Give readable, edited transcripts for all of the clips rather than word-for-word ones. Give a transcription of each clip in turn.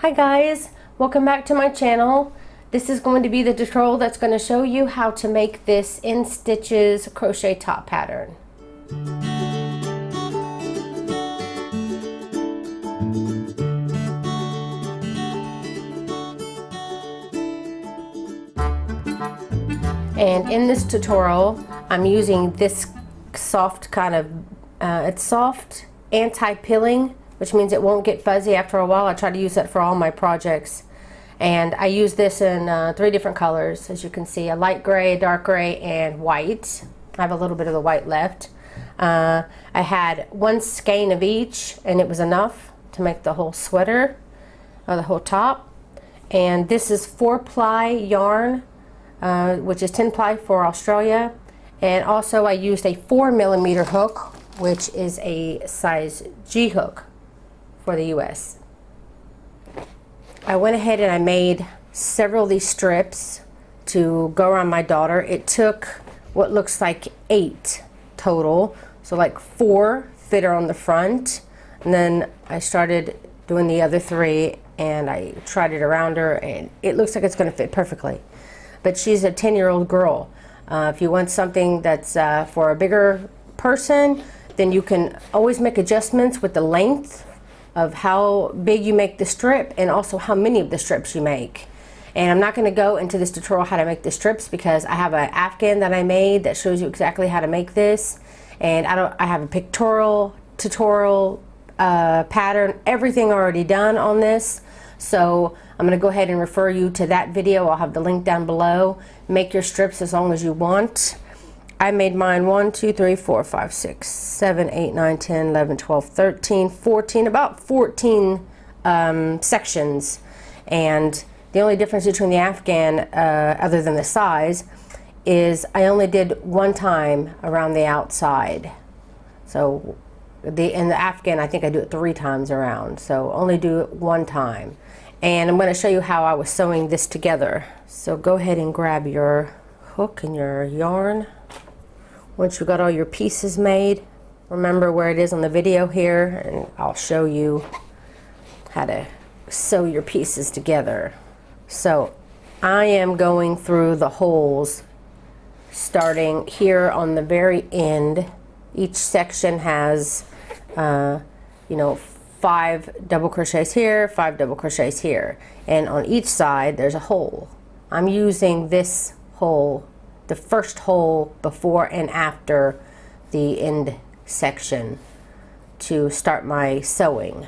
Hi guys, welcome back to my channel. This is going to be the tutorial that's going to show you how to make this In Stitches crochet top pattern. And in this tutorial I'm using this soft kind of, it's soft anti-pilling, which means it won't get fuzzy after a while. I try to use that for all my projects. And I use this in 3 different colors, as you can see, a light gray, dark gray, and white. I have a little bit of the white left. I had 1 skein of each, and it was enough to make the whole sweater, or the whole top. And this is 4-ply yarn, which is 10-ply for Australia. And also I used a 4mm hook, which is a size G hook for the US. I went ahead and I made several of these strips to go around my daughter. It took what looks like 8 total, so like 4 fit her on the front, and then I started doing the other 3 and I tried it around her, and it looks like it's going to fit perfectly. But she's a 10-year-old girl. If you want something that's for a bigger person, then you can always make adjustments with the length of how big you make the strip and also how many of the strips you make. And I'm not going to go into this tutorial how to make the strips because I have an Afghan that I made that shows you exactly how to make this, and I have a pictorial tutorial pattern, everything already done on this. So I'm going to go ahead and refer you to that video. I'll have the link down below. Make your strips as long as you want. I made mine 1, 2, 3, 4, 5, 6, 7, 8, 9, 10, 11, 12, 13, 14, about 14 sections. And the only difference between the Afghan, other than the size, is I only did 1 time around the outside. So in the Afghan, I think I do it 3 times around. So only do it 1 time. And I'm going to show you how I was sewing this together. So go ahead and grab your hook and your yarn. Once you got all your pieces made, remember where it is on the video here, and I'll show you how to sew your pieces together. So I am going through the holes starting here on the very end. Each section has you know, 5 double crochets here, 5 double crochets here, and on each side there's a hole. I'm using this hole, the first hole before and after the end section, to start my sewing.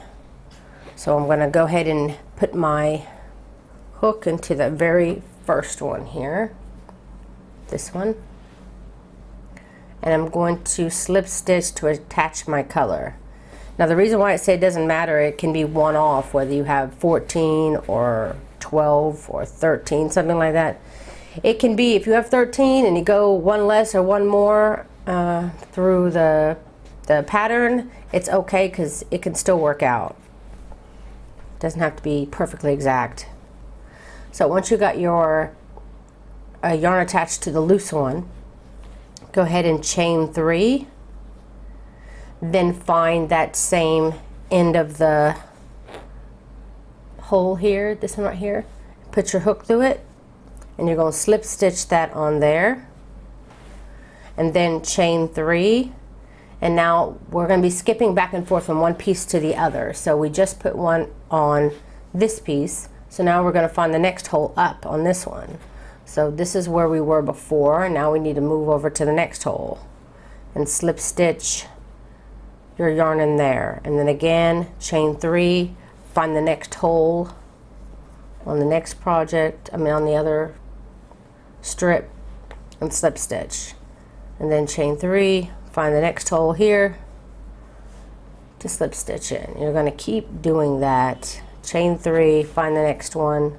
So I'm going to go ahead and put my hook into the very first one here, this one, and I'm going to slip stitch to attach my color. Now the reason why I say it doesn't matter, it can be one off whether you have 14 or 12 or 13, something like that. It can be, if you have 13 and you go 1 less or 1 more through the pattern, it's okay because it can still work out. It doesn't have to be perfectly exact. So once you got your yarn attached to the loose one, go ahead and chain 3. Then find that same end of the hole here, this one right here. Put your hook through it, and you're going to slip stitch that on there, and then chain 3. And now we're going to be skipping back and forth from one piece to the other. So we just put one on this piece, so now we're going to find the next hole up on this one. So this is where we were before, and now we need to move over to the next hole and slip stitch your yarn in there, and then again chain 3, find the next hole on the next project, on the other strip, and slip stitch, and then chain 3, find the next hole here to slip stitch in. You're going to keep doing that. Chain 3, find the next one,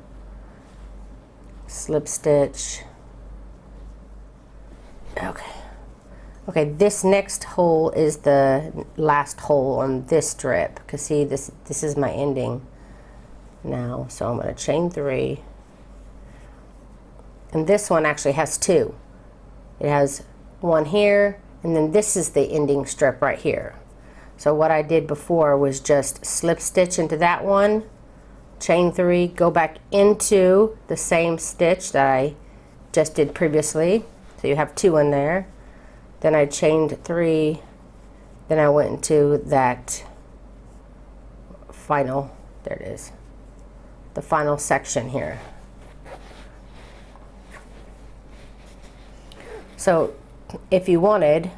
slip stitch. Okay, this next hole is the last hole on this strip, because see, this is my ending now. So I'm going to chain 3, and this one actually has 2. It has 1 here, and then this is the ending strip right here. So what I did before was just slip stitch into that one, chain 3, go back into the same stitch that I just did previously, so you have 2 in there. Then I chained 3, then I went into that final, there it is, the final section here. So if you wanted,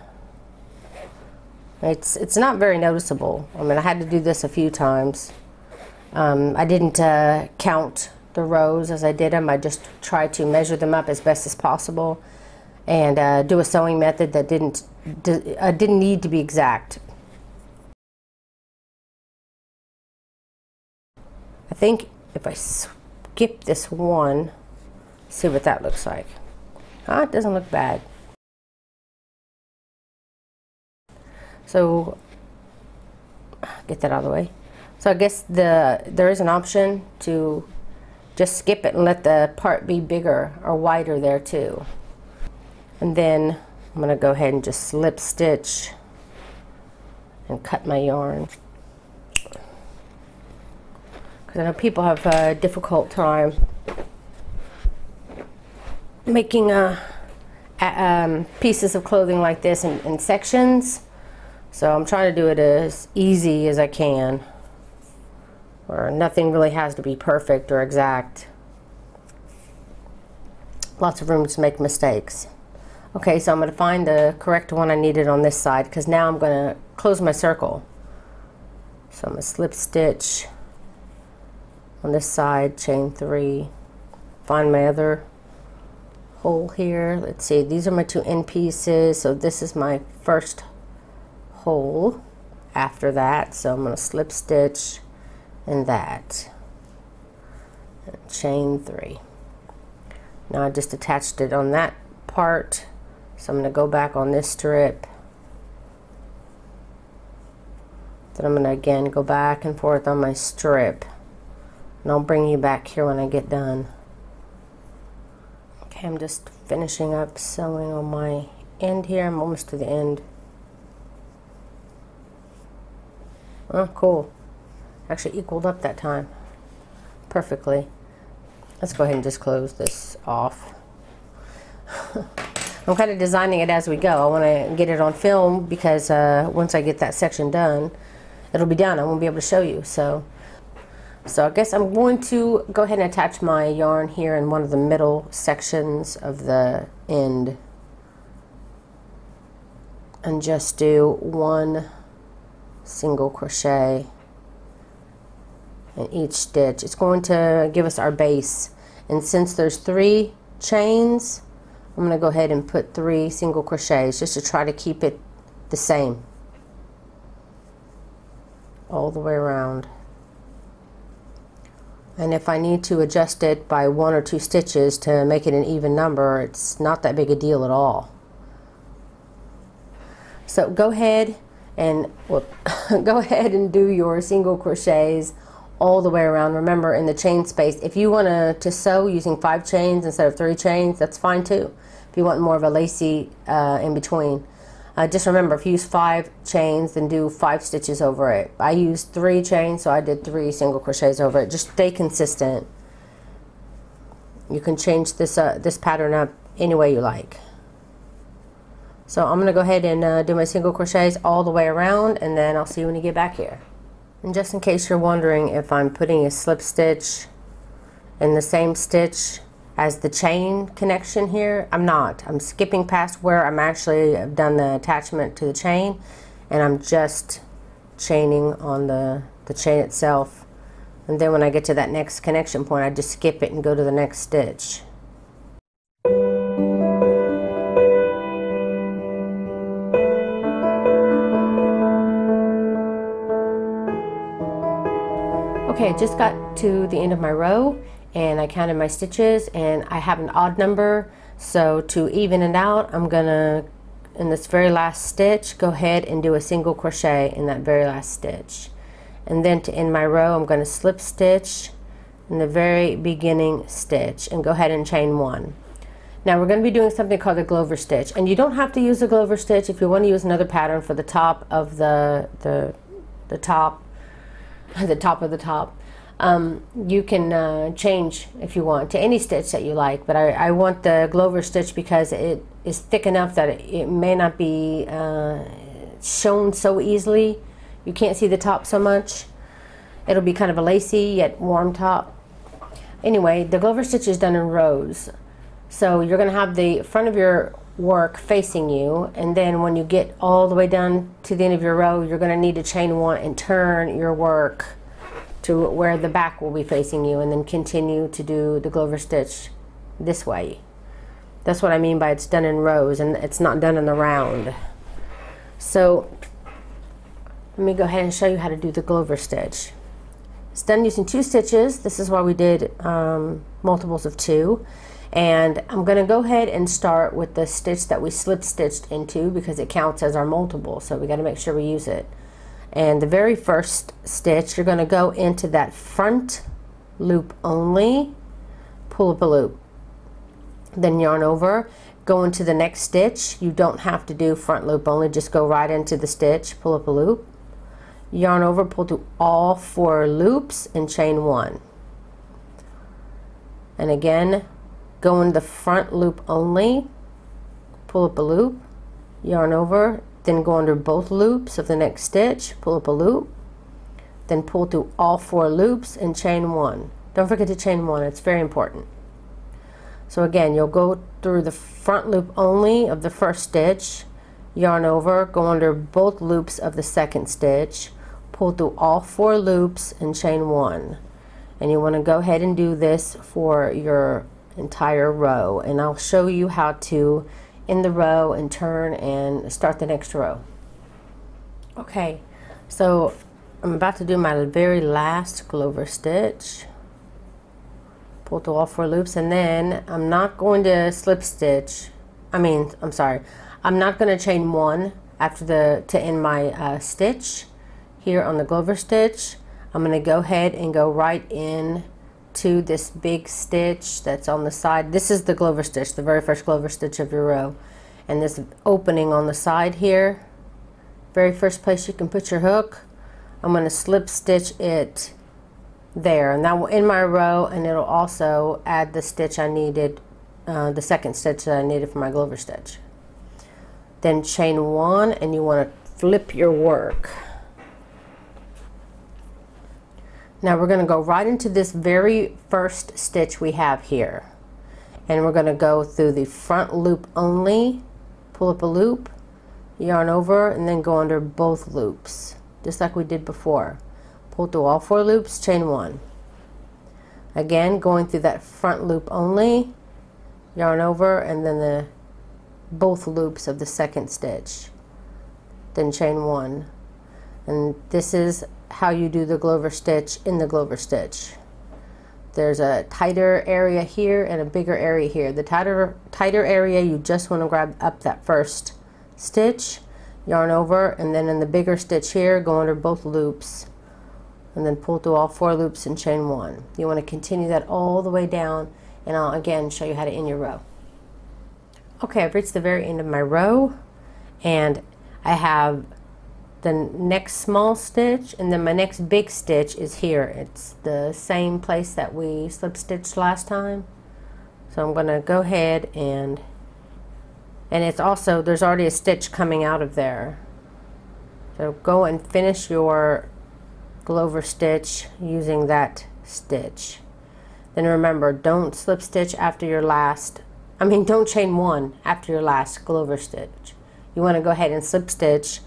it's not very noticeable. I mean, I had to do this a few times. I didn't count the rows as I did them. I just tried to measure them up as best as possible and do a sewing method that didn't need to be exact. I think if I skip this one, see what that looks like. It doesn't look bad. So get that out of the way. So I guess there is an option to just skip it and let the part be bigger or wider there too. And then I'm going to go ahead and just slip stitch and cut my yarn. Because I know people have a difficult time making pieces of clothing like this in sections. So I'm trying to do it as easy as I can, where nothing really has to be perfect or exact. Lots of room to make mistakes. Okay, so I'm going to find the correct one I needed on this side, because now I'm going to close my circle. So I'm going to slip stitch on this side, chain 3, find my other hole here. Let's see, these are my 2 end pieces, so this is my first hole after that. So I'm going to slip stitch in that and chain 3. Now I just attached it on that part, so I'm going to go back on this strip. Then I'm going to again go back and forth on my strip, and I'll bring you back here when I get done. Okay, I'm just finishing up sewing on my end here. I'm almost to the end. Oh, cool. Actually equaled up that time perfectly. Let's go ahead and just close this off. I'm kind of designing it as we go. I want to get it on film because once I get that section done, it'll be done. I won't be able to show you. So I guess I'm going to go ahead and attach my yarn here in one of the middle sections of the end and just do 1 single crochet in each stitch. It's going to give us our base, and since there's 3 chains, I'm going to go ahead and put 3 single crochets just to try to keep it the same all the way around. And if I need to adjust it by 1 or 2 stitches to make it an even number, it's not that big a deal at all. So go ahead and go ahead and do your single crochets all the way around. Remember, in the chain space, if you want to sew using 5 chains instead of 3 chains, that's fine too. If you want more of a lacy in between, just remember, if you use 5 chains, then do 5 stitches over it. I used 3 chains, so I did 3 single crochets over it. Just stay consistent. You can change this this pattern up any way you like. So I'm going to go ahead and do my single crochets all the way around, and then I'll see you when you get back here. And just in case you're wondering if I'm putting a slip stitch in the same stitch as the chain connection here, I'm not. I'm skipping past where I'm actually done the attachment to the chain, and I'm just chaining on the chain itself. And then when I get to that next connection point, I just skip it and go to the next stitch. Okay, I just got to the end of my row and I counted my stitches and I have an odd number, so to even it out, I'm gonna, in this very last stitch, go ahead and do a single crochet in that very last stitch. And then to end my row, I'm gonna slip stitch in the very beginning stitch and go ahead and chain 1. Now we're going to be doing something called a Glover stitch, and you don't have to use a Glover stitch if you want to use another pattern for the top of the top of the top. You can change if you want to any stitch that you like, but I want the Glover stitch because it is thick enough that it may not be shown so easily. You can't see the top so much. It'll be kind of a lacy yet warm top. Anyway, the Glover stitch is done in rows. So you're going to have the front of your work facing you, and then when you get all the way down to the end of your row, you're going to need to chain one and turn your work to where the back will be facing you, and then continue to do the Glover stitch this way. That's what I mean by it's done in rows and it's not done in the round. So let me go ahead and show you how to do the Glover stitch. It's done using 2 stitches. This is why we did multiples of 2. And I'm going to go ahead and start with the stitch that we slip stitched into because it counts as our multiple, so we got to make sure we use it. And the very first stitch, you're going to go into that front loop only, pull up a loop, then yarn over, go into the next stitch. You don't have to do front loop only, just go right into the stitch, pull up a loop, yarn over, pull through all 4 loops and chain 1. And again, go in the front loop only, pull up a loop, yarn over, then go under both loops of the next stitch, pull up a loop, then pull through all 4 loops and chain 1. Don't forget to chain 1, it's very important. So again, you'll go through the front loop only of the first stitch, yarn over, go under both loops of the second stitch, pull through all 4 loops and chain 1. And you want to go ahead and do this for your entire row, and I'll show you how to end the row and turn and start the next row. Okay, so I'm about to do my very last Glover stitch, pull through all 4 loops, and then I'm not going to slip stitch, I'm not going to chain 1 after to end my stitch here on the Glover stitch. I'm going to go ahead and go right in to this big stitch that's on the side. This is the Glover stitch, the very first Glover stitch of your row, and this opening on the side here, very first place you can put your hook, I'm going to slip stitch it there, and that will end my row, and it'll also add the stitch I needed, the second stitch that I needed for my Glover stitch. Then chain 1, and you want to flip your work. Now we're going to go right into this very first stitch we have here, and we're going to go through the front loop only, pull up a loop, yarn over, and then go under both loops just like we did before. Pull through all 4 loops, chain 1. Again, going through that front loop only, yarn over, and then both loops of the second stitch, then chain 1. And this is how you do the Glover stitch in the Glover stitch. There's a tighter area here and a bigger area here. The tighter area, you just want to grab up that first stitch, yarn over, and then in the bigger stitch here, go under both loops, and then pull through all 4 loops and chain 1. You want to continue that all the way down, and I'll again show you how to end your row. Okay, I've reached the very end of my row, and I have the next small stitch, and then my next big stitch is here. It's the same place that we slip stitched last time. So I'm going to go ahead and it's also, there's already a stitch coming out of there. So go and finish your Glover stitch using that stitch. Then remember, don't slip stitch after your last, don't chain 1 after your last Glover stitch. You want to go ahead and slip stitch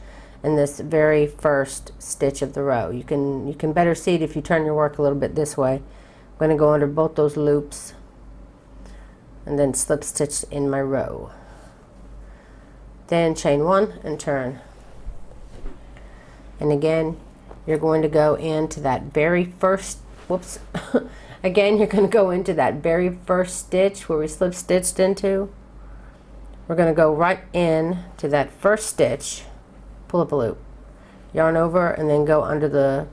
in this very first stitch of the row. You can better see it if you turn your work a little bit this way. I'm going to go under both those loops and then slip stitch in my row. Then chain 1 and turn. And again, you're going to go into that very first, whoops, again you're going to go into that very first stitch where we slip stitched into. We're going to go right in to that first stitch, pull up a loop, yarn over, and then go under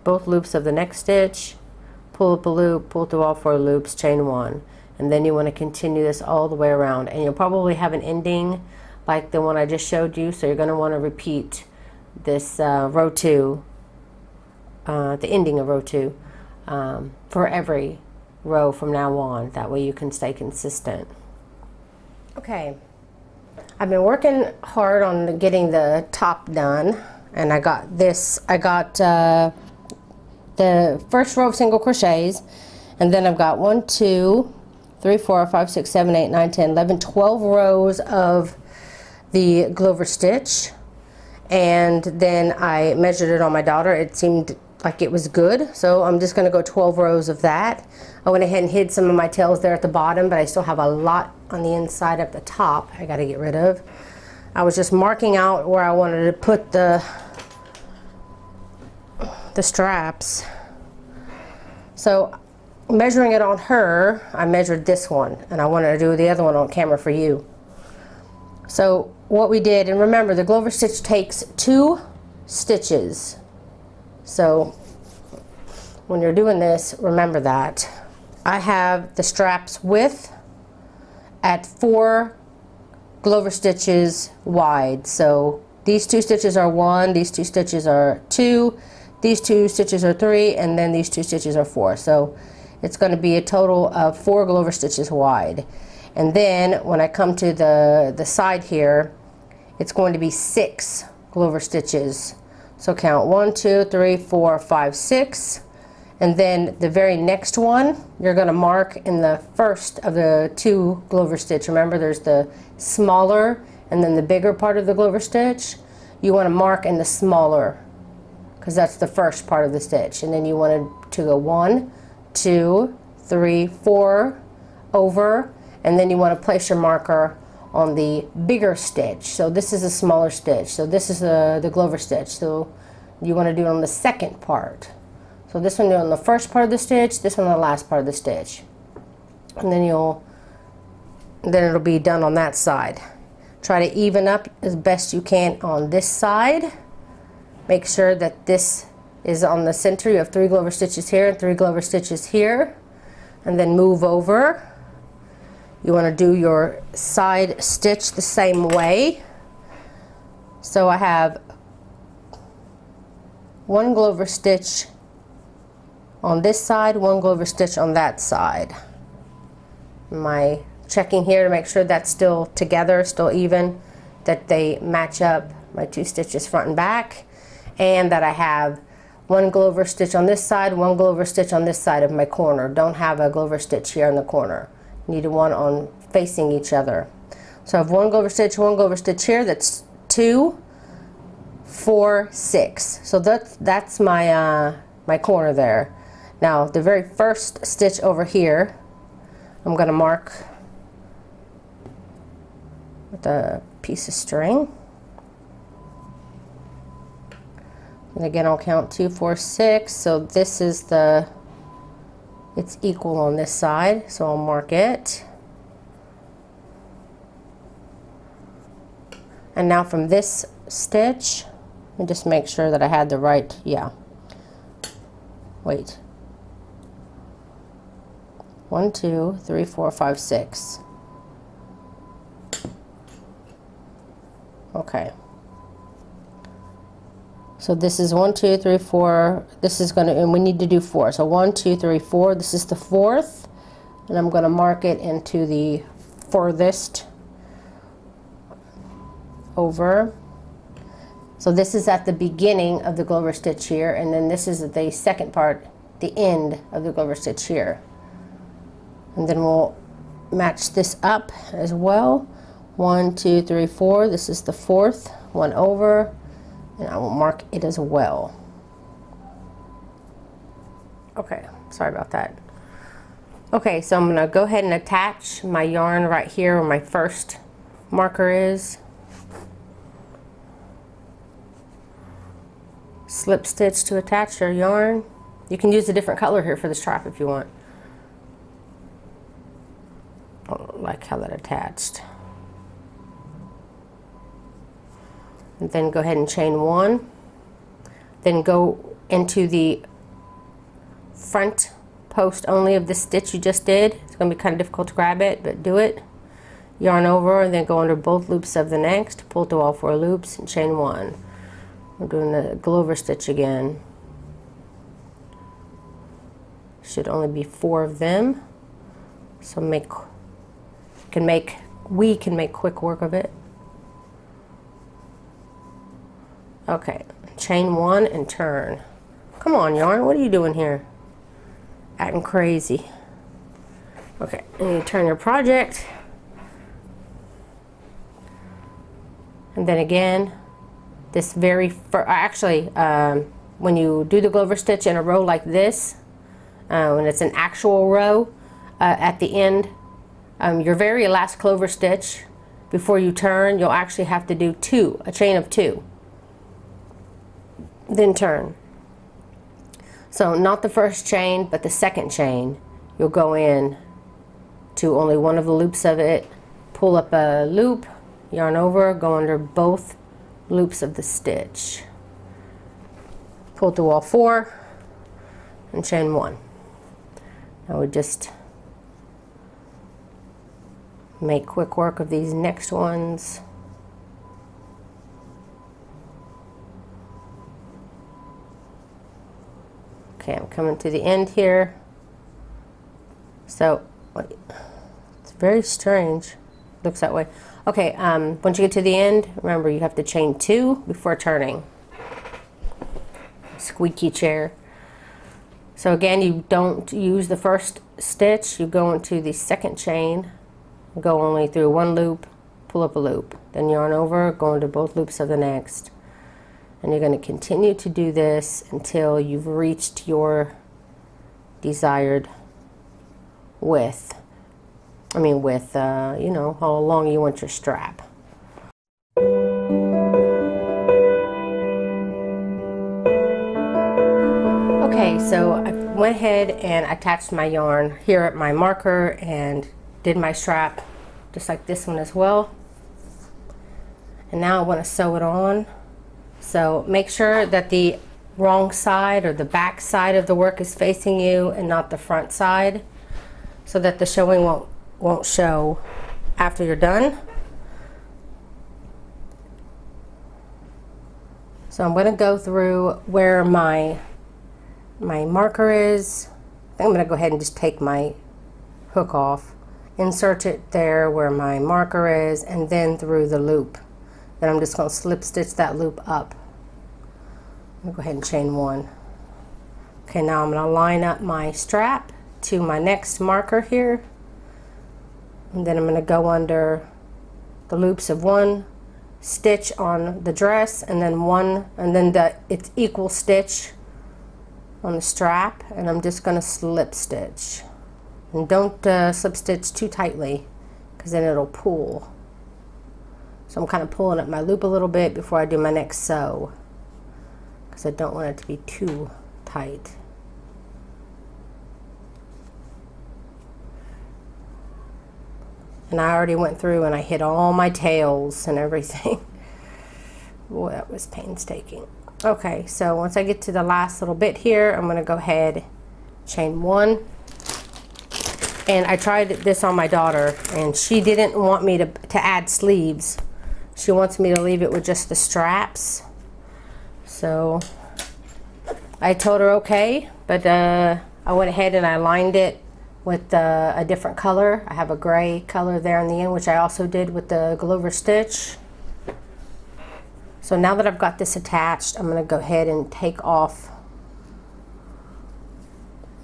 both loops of the next stitch, pull up a loop, pull through all 4 loops, chain 1, and then you want to continue this all the way around, and you'll probably have an ending like the one I just showed you, so you're going to want to repeat this row 2, the ending of row 2, for every row from now on. That way you can stay consistent. Okay, I've been working hard on getting the top done, and I got this. I got the first row of single crochets, and then I've got 1, 2, 3, 4, 5, 6, 7, 8, 9, 10, 11, 12 rows of the Glover stitch. And then I measured it on my daughter. It seemed like it was good, so I'm just going to go 12 rows of that. I went ahead and hid some of my tails there at the bottom, but I still have a lot on the inside at the top I got to get rid of. I was just marking out where I wanted to put the straps. So measuring it on her, I measured this one, and I wanted to do the other one on camera for you. So what we did, and remember the Glover stitch takes 2 stitches. So when you're doing this, remember that. I have the straps width at 4 Glover stitches wide. So these 2 stitches are 1, these 2 stitches are 2, these 2 stitches are 3, and then these 2 stitches are 4. So it's going to be a total of 4 Glover stitches wide. And then when I come to the side here, it's going to be 6 Glover stitches. So count 1, 2, 3, 4, 5, 6. And then the very next one, you're going to mark in the first of the 2 Glover stitch. Remember, there's the smaller and then the bigger part of the Glover stitch. You want to mark in the smaller, because that's the first part of the stitch. And then you want to go 1, 2, 3, 4 over, and then you want to place your marker on the bigger stitch. So this is a smaller stitch. So this is the Glover stitch. So you want to do it on the second part. So this one on the first part of the stitch, this one on the last part of the stitch. And then it'll be done on that side. Try to even up as best you can on this side. Make sure that this is on the center. You have 3 Glover stitches here and 3 Glover stitches here. And then move over. You want to do your side stitch the same way. So I have 1 Glover stitch on this side, 1 Glover stitch on that side. My checking here to make sure that's still together, still even, that they match up my 2 stitches front and back, and that I have 1 Glover stitch on this side, 1 Glover stitch on this side of my corner. Don't have a Glover stitch here in the corner. Need one on facing each other. So I have 1 Glover stitch, 1 Glover stitch here. That's 2, 4, 6. So that's my my corner there. Now the very first stitch over here, I'm going to mark with a piece of string. And again, I'll count 2, 4, 6. So this is it's equal on this side, so I'll mark it. And now from this stitch, and just make sure that I had the right, wait. 1, 2, 3, 4, 5, 6. Okay. So this is 1, 2, 3, 4. This is going to, and we need to do 4. So 1, 2, 3, 4. This is the 4th, and I'm going to mark it into the furthest over. So this is at the beginning of the Glover stitch here, and then this is the second part, the end of the Glover stitch here. And then we'll match this up as well. 1, 2, 3, 4. This is the 4th, 1 over. And I will mark it as well. Okay, sorry about that. Okay, so I'm going to go ahead and attach my yarn right here where my first marker is. Slip stitch to attach your yarn. You can use a different color here for the strap if you want. I don't like how that attached. And then go ahead and chain 1. Then go into the front post only of the stitch you just did. It's going to be kind of difficult to grab it, but do it. Yarn over and then go under both loops of the next, pull through all 4 loops and chain 1. We're doing the Glover stitch again. Should only be 4 of them. So we can make quick work of it. Okay, chain 1 and turn. Come on, yarn, what are you doing here? Acting crazy. Okay, and you turn your project. And then again, this very actually, when you do the Glover stitch in a row like this, when it's an actual row, at the end, your very last clover stitch, before you turn, you'll actually have to do a chain of 2. Then turn. So not the first chain, but the second chain. You'll go in to only one of the loops of it, pull up a loop, yarn over, go under both loops of the stitch. Pull through all 4 and chain 1. Now we just make quick work of these next ones. Okay, I'm coming to the end here. So it's very strange. Looks that way. Okay, once you get to the end, remember you have to chain 2 before turning. Squeaky chair. So again, you don't use the first stitch. You go into the second chain, go only through 1 loop, pull up a loop, then yarn over, go into both loops of the next. And you're going to continue to do this until you've reached your desired width. I mean width, you know, how long you want your strap. Okay, so I went ahead and attached my yarn here at my marker and did my strap just like this one as well. And now I want to sew it on. So make sure that the wrong side or the back side of the work is facing you and not the front side, so that the sewing won't show after you're done. So I'm going to go through where my marker is. I think I'm going to go ahead and just take my hook off, insert it there where my marker is, and then through the loop. Then I'm just going to slip stitch that loop up. I'm going to go ahead and chain 1. Okay, now I'm going to line up my strap to my next marker here. And then I'm going to go under the loops of 1 stitch on the dress, and then it's equal stitch on the strap, and I'm just going to slip stitch. And don't slip stitch too tightly, because then it'll pull. So I'm kind of pulling up my loop a little bit before I do my next sew, because I don't want it to be too tight. And I already went through and I hit all my tails and everything. Boy, that was painstaking. Okay, so once I get to the last little bit here, I'm going to go ahead, chain 1. And I tried this on my daughter, and she didn't want me to add sleeves. She wants me to leave it with just the straps. So I told her okay, but I went ahead and I lined it with a different color. I have a gray color there in the end, which I also did with the Glover stitch. So now that I've got this attached, I'm going to go ahead and take off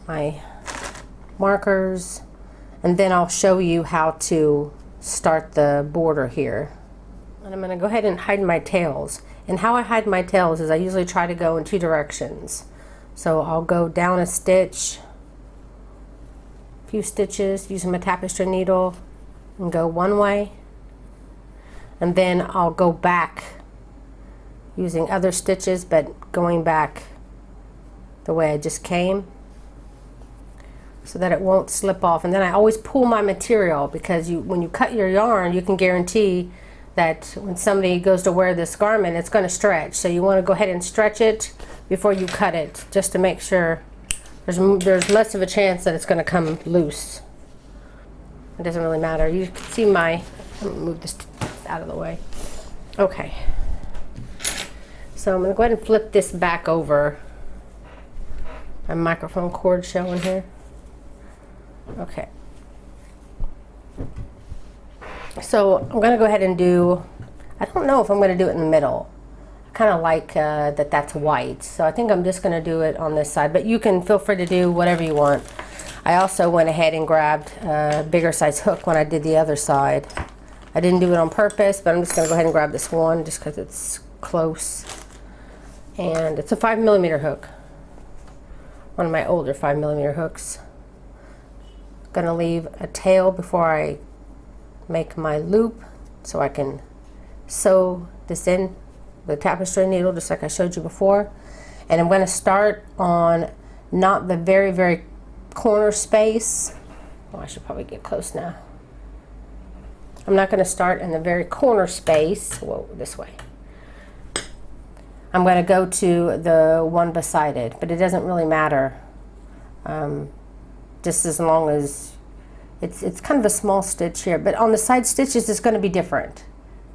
my markers, and then I'll show you how to start the border here. And I'm going to go ahead and hide my tails. And how I hide my tails is I usually try to go in 2 directions. So I'll go down a stitch, a few stitches using my tapestry needle, and go one way. And then I'll go back using other stitches, but going back the way I just came, so that it won't slip off. And then I always pull my material, because when you cut your yarn, you can guarantee that when somebody goes to wear this garment, it's going to stretch. So you want to go ahead and stretch it before you cut it, just to make sure there's less of a chance that it's going to come loose. It doesn't really matter. You can see let me move this out of the way. Okay. So I'm going to go ahead and flip this back over. My microphone cord showing here. Okay. So I'm going to go ahead and do, I don't know if I'm going to do it in the middle. I kind of like that's white. So I think I'm just going to do it on this side. But you can feel free to do whatever you want. I also went ahead and grabbed a bigger size hook when I did the other side. I didn't do it on purpose, but I'm just going to go ahead and grab this one just because it's close. And it's a 5mm hook. One of my older 5mm hooks. Gonna leave a tail before I make my loop so I can sew this in the tapestry needle just like I showed you before. And I'm going to start on not the very corner space. Oh, I should probably get close now. I'm not going to start in the very corner space. Whoa, this way. I'm going to go to the one beside it, but it doesn't really matter. Just as long as it's kind of a small stitch here, but on the side stitches it's going to be different.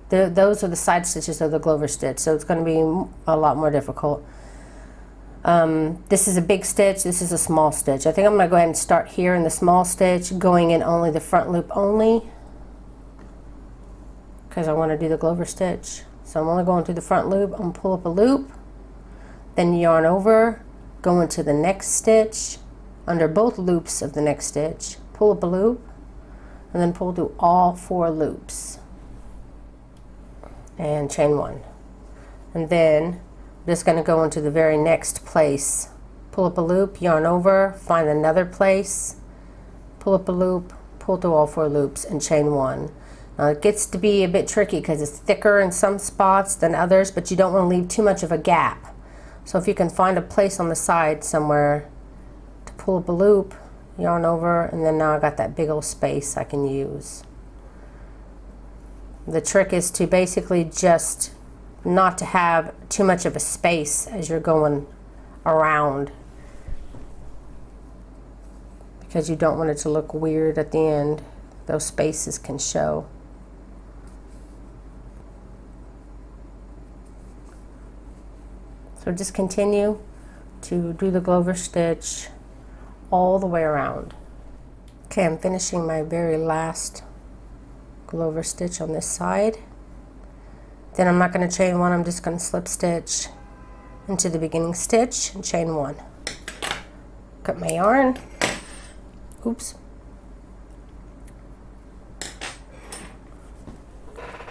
Those are the side stitches of the Glover stitch, so it's going to be a lot more difficult. This is a big stitch, this is a small stitch. I think I'm going to go ahead and start here in the small stitch, going in only the front loop only, because I want to do the Glover stitch. So I'm only going through the front loop. I'm going to pull up a loop, then yarn over, go into the next stitch, under both loops of the next stitch, pull up a loop, and then pull through all 4 loops. And chain 1. And then I'm just going to go into the very next place. Pull up a loop, yarn over, find another place, pull up a loop, pull through all 4 loops, and chain 1. Now it gets to be a bit tricky because it's thicker in some spots than others, but you don't want to leave too much of a gap. So if you can find a place on the side somewhere to pull up a loop, yarn over, and then now I got that big old space I can use. The trick is to basically just not to have too much of a space as you're going around, because you don't want it to look weird at the end. Those spaces can show. So just continue to do the Glover stitch all the way around. Okay, I'm finishing my very last Glover stitch on this side. Then I'm not going to chain 1, I'm just going to slip stitch into the beginning stitch and chain 1. Cut my yarn. Oops.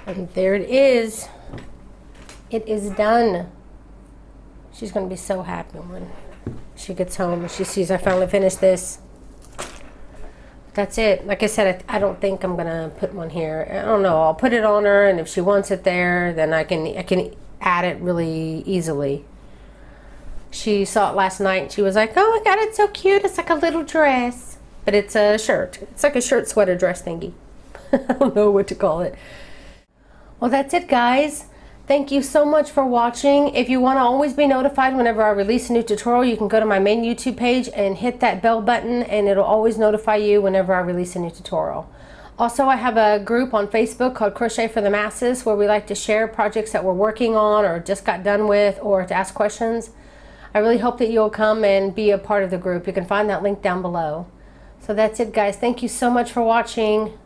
And there it is. It is done. She's going to be so happy when she gets home and she sees I finally finished this. That's it. Like I said, I don't think I'm going to put one here. I don't know. I'll put it on her, and if she wants it there, then I can add it really easily. She saw it last night and she was like, oh my god, it's so cute. It's like a little dress. But it's a shirt. It's like a shirt sweater dress thingy. I don't know what to call it. Well, that's it, guys. Thank you so much for watching. If you want to always be notified whenever I release a new tutorial, you can go to my main YouTube page and hit that bell button, and it'll always notify you whenever I release a new tutorial. Also, I have a group on Facebook called Crochet for the Masses, where we like to share projects that we're working on or just got done with, or to ask questions. I really hope that you'll come and be a part of the group. You can find that link down below. So that's it, guys. Thank you so much for watching.